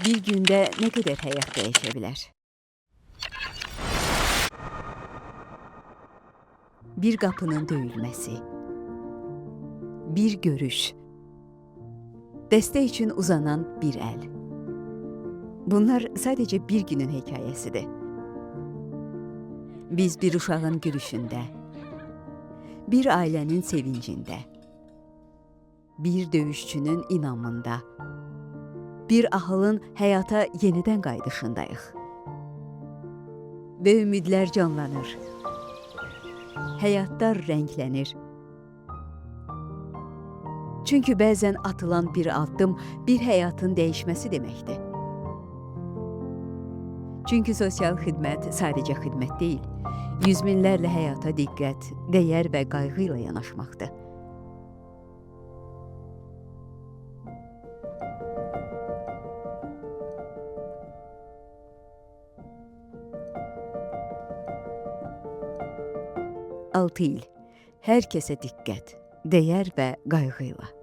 bir gündə nə qədər həyat dəyişə bilər? Bir qapının döyülməsi, bir görüş, dəstək üçün uzanan bir əl. Bunlar sadəcə bir günün hekayəsidir. Biz bir uşağın gülüşündə, bir ailənin sevincində, bir döyüşçünün inamında, bir ahılın həyata yenidən qayıdışındayıq. Və ümidlər canlanır, həyatlar rənglənir. Çünki bəzən atılan bir addım bir həyatın dəyişməsi deməkdir. Çünki sosial xidmət sadəcə xidmət deyil, yüz minlərlə həyata diqqət, dəyər və qayğı ilə yanaşmaqdır. Altı il, hər kəsə diqqət, dəyər və qayğı ilə.